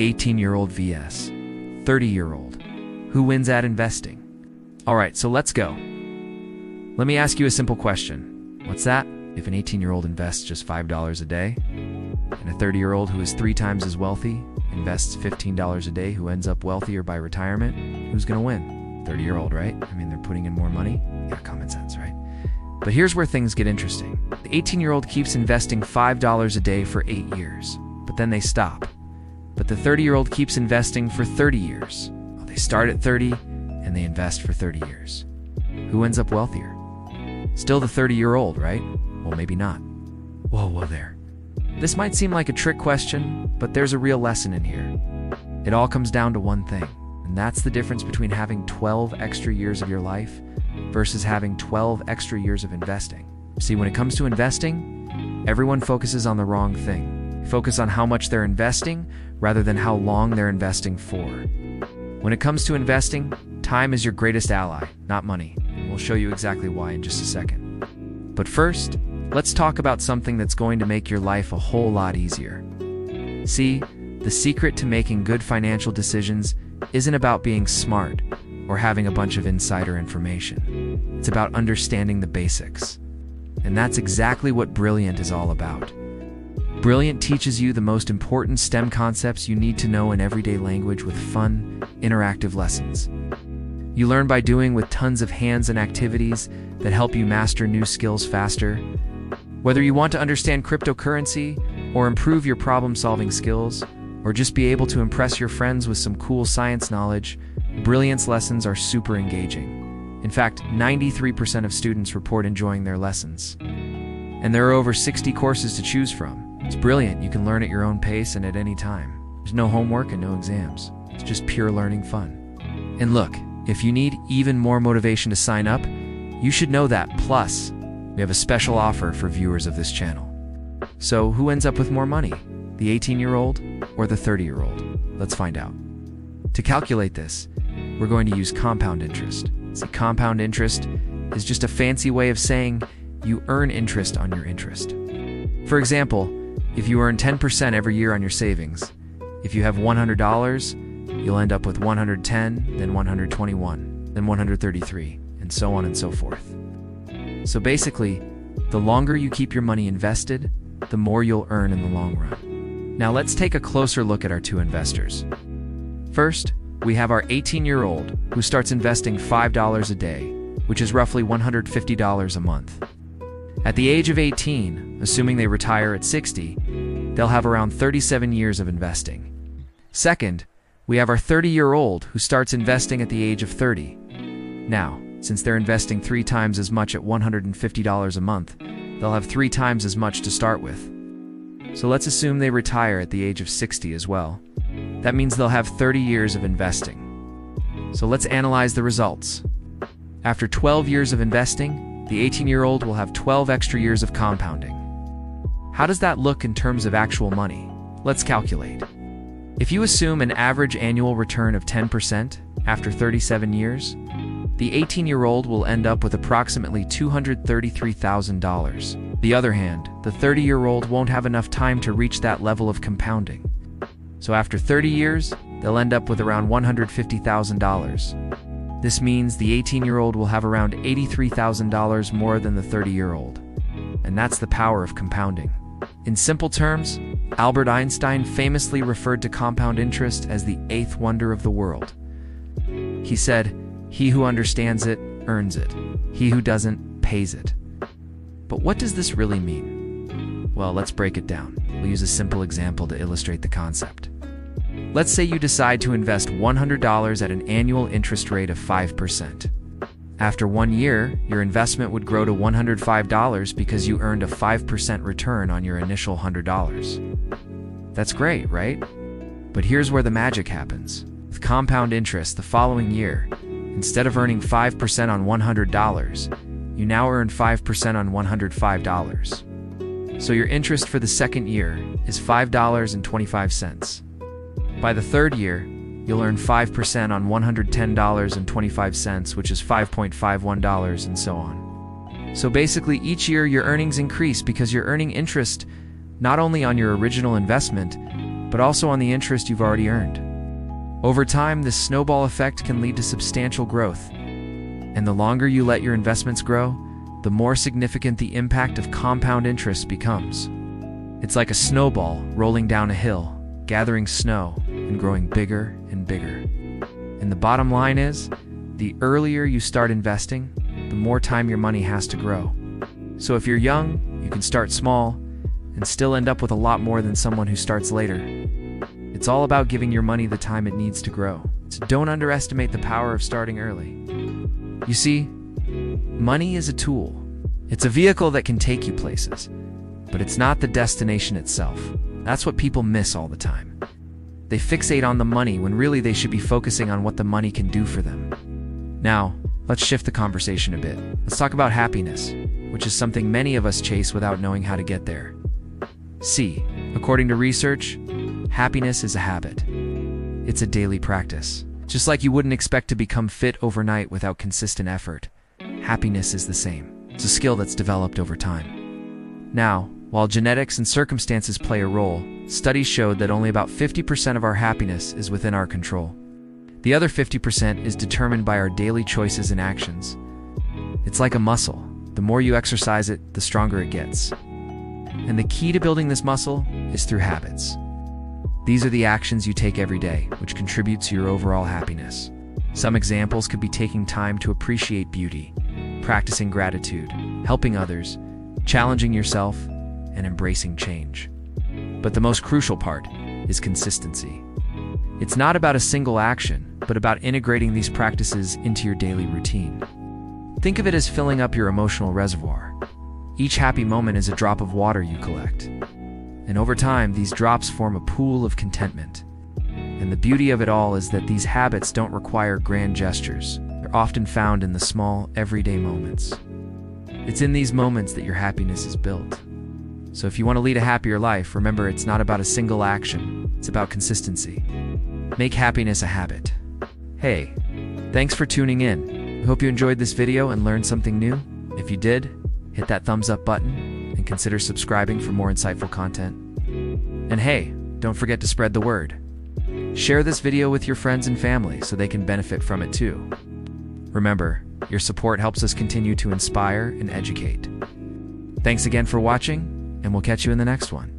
18-year-old vs. 30-year-old. Who wins at investing? All right, so let's go. Let me ask you a simple question. What's that? If an 18-year-old invests just $5 a day, and a 30-year-old who is 3 times as wealthy invests $15 a day, who ends up wealthier by retirement, who's going to win? 30-year-old, right? I mean, they're putting in more money. Yeah, common sense, right? But here's where things get interesting. The 18-year-old keeps investing $5 a day for 8 years, but then they stop. But the 30-year-old keeps investing for 30 years. Well, they start at 30, and they invest for 30 years. Who ends up wealthier? Still the 30-year-old, right? Well, maybe not. Whoa there. This might seem like a trick question, but there's a real lesson in here. It all comes down to one thing, and that's the difference between having 12 extra years of your life versus having 12 extra years of investing. See, when it comes to investing, everyone focuses on the wrong thing. They focus on how much they're investing rather than how long they're investing for. When it comes to investing, time is your greatest ally, not money. And we'll show you exactly why in just a second. But first, let's talk about something that's going to make your life a whole lot easier. See, the secret to making good financial decisions isn't about being smart or having a bunch of insider information. It's about understanding the basics. And that's exactly what Brilliant is all about. Brilliant teaches you the most important STEM concepts you need to know in everyday language with fun, interactive lessons. You learn by doing with tons of hands-on activities that help you master new skills faster. Whether you want to understand cryptocurrency, or improve your problem-solving skills, or just be able to impress your friends with some cool science knowledge, Brilliant's lessons are super engaging. In fact, 93% of students report enjoying their lessons. And there are over 60 courses to choose from. It's Brilliant. You can learn at your own pace and at any time. There's no homework and no exams. It's just pure learning fun. And look, if you need even more motivation to sign up, you should know that. Plus, we have a special offer for viewers of this channel. So who ends up with more money? The 18-year-old or the 30-year-old? Let's find out. To calculate this, we're going to use compound interest. See, compound interest is just a fancy way of saying you earn interest on your interest. For example, if you earn 10% every year on your savings, if you have $100, you'll end up with 110, then 121, then 133, and so on and so forth. So basically, the longer you keep your money invested, the more you'll earn in the long run. Now let's take a closer look at our two investors. First, we have our 18-year-old who starts investing $5 a day, which is roughly $150 a month. At the age of 18, assuming they retire at 60, they'll have around 37 years of investing. Second, we have our 30-year-old who starts investing at the age of 30. Now, since they're investing 3 times as much at $150 a month, they'll have 3 times as much to start with. So let's assume they retire at the age of 60 as well. That means they'll have 30 years of investing. So let's analyze the results. After 12 years of investing, the 18-year-old will have 12 extra years of compounding. How does that look in terms of actual money? Let's calculate. If you assume an average annual return of 10% after 37 years, the 18-year-old will end up with approximately $233,000. On the other hand, the 30-year-old won't have enough time to reach that level of compounding. So after 30 years, they'll end up with around $150,000. This means the 18-year-old will have around $83,000 more than the 30-year-old. And that's the power of compounding. In simple terms, Albert Einstein famously referred to compound interest as the 8th wonder of the world. He said, "He who understands it, earns it. He who doesn't, pays it." But what does this really mean? Well, let's break it down. We'll use a simple example to illustrate the concept. Let's say you decide to invest $100 at an annual interest rate of 5%. After 1 year, your investment would grow to $105 because you earned a 5% return on your initial $100. That's great, right? But here's where the magic happens. With compound interest the following year, instead of earning 5% on $100, you now earn 5% on $105. So your interest for the second year is $5.25. By the third year, you'll earn 5% on $110.25, which is $5.51, and so on. So basically, each year your earnings increase because you're earning interest not only on your original investment, but also on the interest you've already earned. Over time, this snowball effect can lead to substantial growth. And the longer you let your investments grow, the more significant the impact of compound interest becomes. It's like a snowball rolling down a hill, gathering snow and growing bigger and bigger. And the bottom line is, the earlier you start investing, the more time your money has to grow. So if you're young, you can start small and still end up with a lot more than someone who starts later. It's all about giving your money the time it needs to grow. So don't underestimate the power of starting early. You see, money is a tool. It's a vehicle that can take you places, but it's not the destination itself. That's what people miss all the time. They fixate on the money when really they should be focusing on what the money can do for them. Now, let's shift the conversation a bit. Let's talk about happiness, which is something many of us chase without knowing how to get there. See, according to research, happiness is a habit. It's a daily practice. Just like you wouldn't expect to become fit overnight without consistent effort, happiness is the same. It's a skill that's developed over time. Now, while genetics and circumstances play a role, studies showed that only about 50% of our happiness is within our control. The other 50% is determined by our daily choices and actions. It's like a muscle. The more you exercise it, the stronger it gets. And the key to building this muscle is through habits. These are the actions you take every day, which contribute to your overall happiness. Some examples could be taking time to appreciate beauty, practicing gratitude, helping others, challenging yourself, and embracing change. But the most crucial part is consistency. It's not about a single action, but about integrating these practices into your daily routine. Think of it as filling up your emotional reservoir. Each happy moment is a drop of water you collect. And over time, these drops form a pool of contentment. And the beauty of it all is that these habits don't require grand gestures. They're often found in the small, everyday moments. It's in these moments that your happiness is built. So if you want to lead a happier life, remember it's not about a single action. It's about consistency. Make happiness a habit. Hey, thanks for tuning in. I hope you enjoyed this video and learned something new. If you did, hit that thumbs up button and consider subscribing for more insightful content. And hey, don't forget to spread the word. Share this video with your friends and family so they can benefit from it too. Remember, your support helps us continue to inspire and educate. Thanks again for watching, and we'll catch you in the next one.